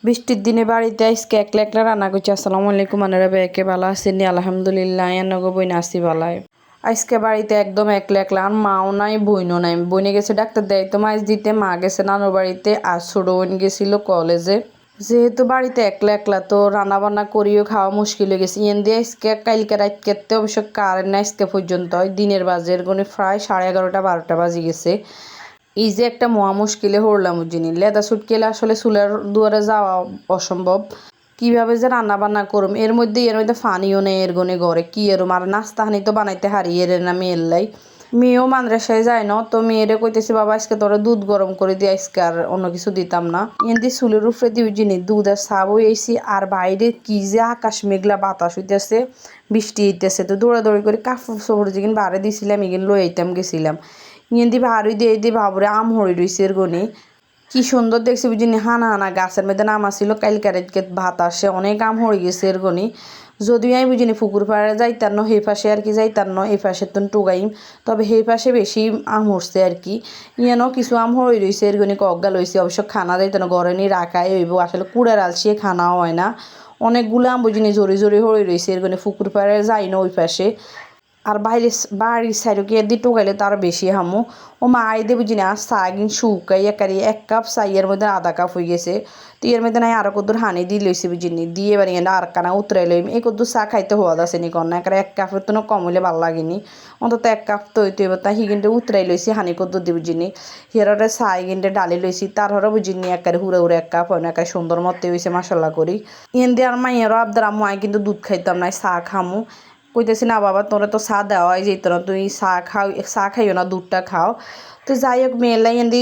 বৃষ্টির দিনে বাড়িতে আজকে একলা একলা রান্না করছি। আসসালামু আলাইকুম, আনারা বেকে ভালো আছেন? আলহামদুলিল্লাহ এনগো বই নাসি বালায়। আজকে বাড়িতে একদম একলা একলা, আর মাও নাই বইনও নাই। বইনে গেছে ডাক্তার দেয়তো মাছ দিতে, মা গেছে নানুর বাড়িতে, আর ছোট বোন গেছিল কলেজে। যেহেতু বাড়িতে একলা একলা তো রান্না বান্না করিও খাওয়া মুশকিল হয়ে গেছে। এন দিয়ে আজকে কালকে রাত কেটে অবশ্য কারেন্ট না, আজকে পর্যন্ত দিনের বাজের গনে প্রায় 11:30-12টা বাজে গেছে। এই যে একটা মহা মুশকিলে হরলাম বুঝিনি, লেদা সুটকেলে আসলে চুলার দুয়ারে যাওয়া অসম্ভব। কিভাবে যে রান্না বান্না করুম, এর মধ্যে ফানিও নেই এর গনে ঘরে কি এরম, আর নাস্তা হানি তো বানাইতে হারিয়ে রে না মেয়ের লাই। মেয়েও মাদ্রাসায় যায় না, তো মেয়েরে কইতেছি বাবা আজকে তোরা দুধ গরম করে দিয়ে, আজকে আর অন্য কিছু দিতাম না। এমনি চুলের উপরে দিয়ে জিনিস দুধ আর চা বইয়েছি, আর বাইরে কি যে আকাশ মেঘলা বাতাস হইতেছে, বৃষ্টি হইতেছে। তো দৌড়াদৌড়ি করে কাপড় চোপড় যেদিন বাড়ে দিয়েছিলাম এগিন লই আইতাম গেছিলাম। ইয়েন্দি ভারী দিয়ে বাবুরে আম হরি রইছে এর গনি। কি সুন্দর দেখছি বুঝিনি, হানা হানা গাছের মধ্যে নামা ছিল, কালকে ভাত আসে অনেক আম হয়ে গেছে এর গনি। যদিও আমি বুঝিনি পুকুর পাড়ে যাইতার ন, সেই পাশে আর কি যাইতার ন, এই পাশে তো টুগাইম, তবে সেই পাশে বেশি আম হরছে আর কি। ইয়ানো কিছু আম হয়ে রয়েছে এর গনি, কগা লইছে। অবশ্য খানা যাইতো না, ঘরে নিয়ে রাখাই হইব, আসলে কুড়ার আলসিয়ে খানাও হয় না। অনেকগুলো আম বুঝিনি জোরে জোরে হয়ে রয়েছে এর গনি, পুকুর পাড়ে যাই না ওই পাশে। আর বাইরে বাড়ির সাইডে গিয়ে দিয়ে টোকাইলে তার বেশি হামু। ও মা আইদে বুঝি না চাগিন শুকাই একারি 1 কাপ চাইয়ের মধ্যে আধা কাপ হয়ে গেছে। তো এর মধ্যে নাই আরো কদ্দুর হানি দিয়ে লইছি বুঝিনি, দিয়ে বাড়ি আর কানা উতরাই লইম। এই কদ্দুর চা খাইতে হওয়া আছে নি কন্যা, একারে 1 কাপের তো কম হইলে ভাল লাগেনি। অন্তত 1 কাপ তো হইতে এবার তাই হিগিনটা উতরাই লইছি হানি কদ্দুর দিয়ে বুঝিনি। হিয়ারে চাই গিনটা ডালি লইছি, তার হরে বুঝিনি একারে হুড়ে হুড়ে 1 কাপ হয় না, একারে সুন্দর মতে হয়েছে মাসাল্লাহ করি। এন দিয়ে আর মাইয়ারও আবদার আম্মু আই কিন্তু দুধ খাইতাম না, চা খামু। কইতেছি না বাবা তোরা তো চা দেওয়াই যেত না, তুই চা খাইও না, দুধটা খাও। তো যাই হোক মেয়েলাই এনে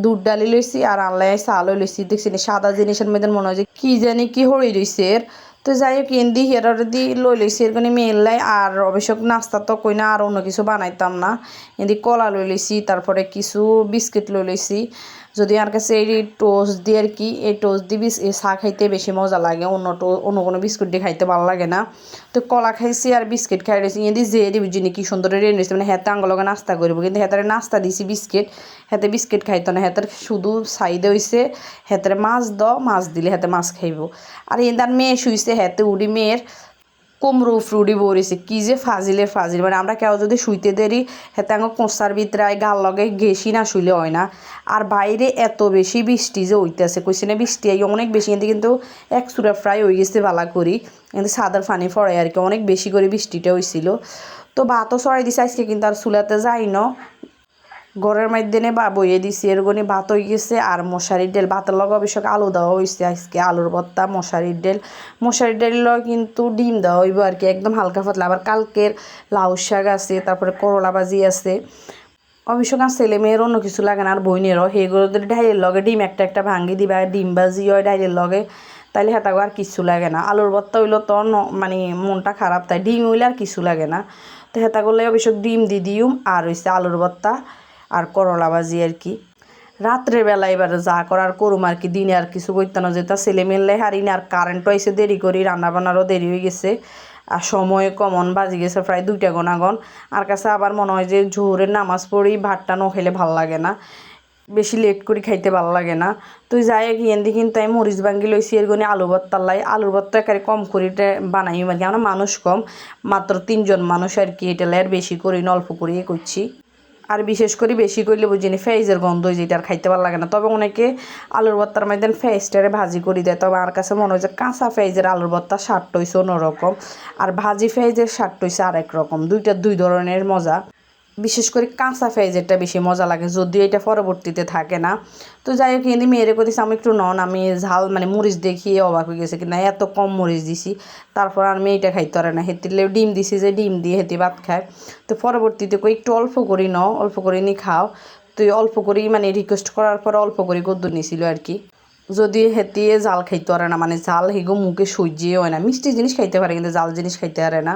দুধ ডালি লইছি, আর আনলাই চা লইছি। দেখছি সাদা জিনিসের মধ্যে মনে হয় যে কি জানি কি হরি রইছে এর। তো যাই হোক এন্দি হেরার দি লইছি এর মানে মেয়েলাই। আর অবশ্য নাস্তা তো কই না, আর অন্য কিছু বানাইতাম না। এদি কলা লইছি, তারপরে কিছু বিস্কিট লইছি। যদি আর কাছে এই টোস্ট দিয়ে আর কি, এই টোস্ট দিয়ে চা খাইতে বেশি মজা লাগে, অন্য কোনো বিস্কুট দিয়ে খাইতে ভালো লাগে না। তো কলা খাইছি আর বিস্কিট খাই রয়েছি। এদি যে দিবি যিনি কি সুন্দর রেন রয়েছে, মানে হেতে আঙ্গলকে নাস্তা করবো, কিন্তু হেতারে নাস্তা দিছি বিস্কিট। হেতে বিস্কিট খাইতো না, হেতের শুধু সাইডে হইছে হেতের মাছ দিলে হেতে মাছ খাইব। আর তার মেয়ে শুইছে, হেতে উড়ি মেয়ের কোমরো ফ্রুডি বরিছে। কি যে ফাজিল, মানে আমরা কেউ যদি শুইতে দেরি হেতে আঙ্গ কোঁচার ভিতরে গাল লগে ঘেসি না শুইলে হয় না। আর বাইরে এত বেশি বৃষ্টি যে হইতেছে, কইছে না বৃষ্টি আই অনেক বেশি, কিন্তু এক চূড়া ফ্রাই হয়ে গেছে ভালা করি, কিন্তু সাদার ফানি ফড়ে আর কি, অনেক বেশি করে বৃষ্টিটা হয়েছিল। তো ভাতও সরাই দিছে আজকে, কিন্তু আর চুলাতে যাই ন, ঘরের মাধ্যমে বা বইয়ে দিছি এরগনি ভাত হয়ে গেছে। আর মশারির ডেল ভাতের লগে অবশ্য আলু দেওয়া হয়েছে আজকে, আলুর ভর্তা, মশারির ডেল কিন্তু ডিম দেওয়া হইব আর কি, একদম হালকা পাতলা। আবার কালকের লাউ শাক আছে, তারপরে করলা ভাজি আছে। অবশ্য কার ছেলে মেয়ের অন্য কিছু লাগে না, আর বইনেরও সেগুলো যদি ডাইলের লগে ডিম একটা একটা ভাঙ্গি দিবা, ডিম ভাজি হয় ডাইলের লগে, তাইলে হেতাগো আর কিছু লাগে না। আলুর ভর্তা হইলো তো মানে মনটা খারাপ, তাই ডিম হইলে আর কিছু লাগে না। তো হেতাগুলো অবশ্য ডিম দিম, আর হইছে আলুর ভর্তা আর করলা ভাজি আর কি। রাত্রের বেলা এবার যা করার করুম আর কি, দিনে আর কিছু করতে না, যেটা ছেলে মেলে হারি না। আর কারেন্টও এসে দেরি করি, রান্না বান্নারও দেরি হয়ে গেছে। আর সময় কমন বাজি গেছে প্রায় 2টা গনাগন। আর কাছে আবার মনে হয় যে জোহরের নামাজ পড়ি ভাতটা ন খেলে ভাল লাগে না, বেশি লেট করে খাইতে ভালো লাগে না। তুই যাই গিয়ে কিন্তু আমি মরিচ ভাঙ্গি লইছি এরগনি আলু ভর্তার লাই। আলুর ভর্তা একারে কম করিতে বানাই আর কি, আমরা মানুষ কম, মাত্র 3জন মানুষ আর কি, এটা লাই আর বেশি করি না, অল্প করিয়ে করছি। আর বিশেষ করে বেশি করলে বুঝিনি ফেজের গন্ধ যেটা আর খাইতে ভালো লাগে না। তবে অনেকে আলুর ভর্তার মধ্যে ফেজটারে ভাজি করে দেয়, তবে আমার কাছে মনে হয় যে কাঁচা ফেজের আলুর ভর্তা স্বাদটা হইছে অন্যরকম, আর ভাজি ফেজের স্বাদটা হইছে আরেক রকম। দুইটা দুই ধরনের মজা। বিশেষ করে কাঁচা ফেজেরটা বেশি মজা লাগে, যদিও এটা পরবর্তীতে থাকে না। তো যাই হোক কিন্তু মেয়েরে করেছি আমি একটু নন, আমি ঝাল মানে মরিচ দেখিয়ে অবাক হয়ে গেছে, কিনা এত কম মরিচ দিছি। তারপর আর মেয়েটা খাইতে পারে না, হেতিলেও ডিম দিছি যে ডিম দিয়ে হেঁটে ভাত খায়। তো পরবর্তীতে কই একটু অল্প করি অল্প করে নি খাও। তো অল্প করেই মানে রিকোয়েস্ট করার পর অল্প করে গদ্দুর নিছিল আর কি। যদি হেতিয়ে জাল খাইতে পারে না, মানে জাল হিগো মুখে সহ্যই হয় না, মিষ্টি জিনিস খাইতে পারে কিন্তু জাল জিনিস খাইতে পারে না।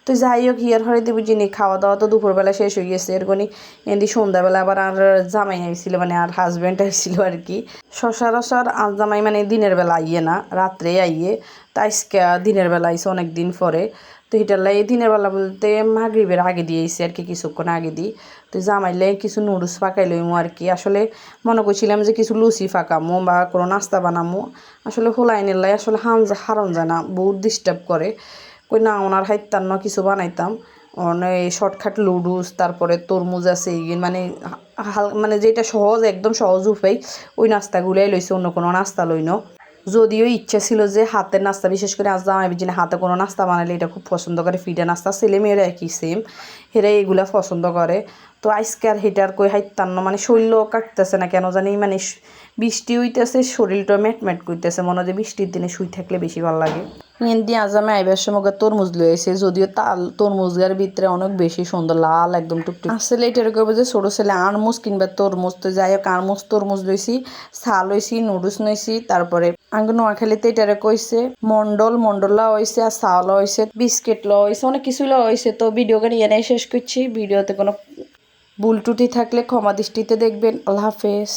তো যাই হোক হিয়ার হরে দেবো যিনি খাওয়া দাওয়া তো দুপুরবেলা শেষ হয়ে গেছে এরকনি। এদি সন্ধ্যাবেলা আবার আর জামাই আইছিল, মানে আর হাজব্যান্ড আইছিল আর কি। সচরাচর আর জামাই মানে দিনের বেলা আইয়ে না, রাত্রে আইয়ে। তাই দিনের বেলা আইসে অনেক দিন পরে। তো হিটারলাই দিনের বেলা বলতে মাগরিবের আগে দিয়েছি আর কি, কিছুক্ষণ আগে দিই। তো জামাইলে কিছু নুডলস পাকাই লইমো আর কি। আসলে মনে করছিলাম যে কিছু লুচি ফাঁকামো বা কোনো নাস্তা বানামো, আসলে হোলাইনের লাই আসলে হারন যায় না, বহুত ডিস্টার্ব করে। কই না ওনার হাইতার না কিছু বানাইতাম এই শর্টকাট লুডুস, তারপরে তরমুজ আছে ইগিন, মানে মানে যেটা সহজ একদম সহজ উপায় ওই নাস্তাগুলাই লইছে, অন্য কোনো নাস্তা লইনো। যদিও ইচ্ছা ছিল যে হাতের নাস্তা, বিশেষ করে আজ জামাই বিজিনে হাতে কোনো নাস্তা বানালে এটা খুব পছন্দ করে, ফিডা নাস্তা ছেলে মেয়েরা একই সেম, হেরা এগুলা পছন্দ করে। তো আজকে আর হেটার কই হাইতান্ন, মানে শরীরও কাটতেছে না কেন জানি, মানে বৃষ্টি হইতেছে, শরীরটা ম্যাটম্যাট করতেছে, মনে হয় যে বৃষ্টির দিনে শুই থাকলে বেশি ভালো লাগে। হিন্দি আজ আমি আইবার সময় তরমুজ লয়েছে, যদিও তাল তরমুজগার ভিতরে অনেক বেশি সুন্দর লাল একদম টুকটুক। আসলে এটা এরকম যে ছোটো ছেলে আনমুজ কিংবা তরমুজ, তো যাই হোক তরমুজ লইছি, ছাল লইছি, নুডলস লইছি, তারপরে আঙ্গ নোয়াখালীতে এটারে কইছে মন্ডলা হয়েছে, আর চাউল হয়েছে, বিস্কিট লওয়া হয়েছে, অনেক কিছু লওয়া হয়েছে। তো ভিডিও গাড়ি এনে শেষ করছি, ভিডিওতে কোনো ভুল ত্রুটি থাকলে ক্ষমা দৃষ্টিতে দেখবেন। আল্লাহ হাফেজ।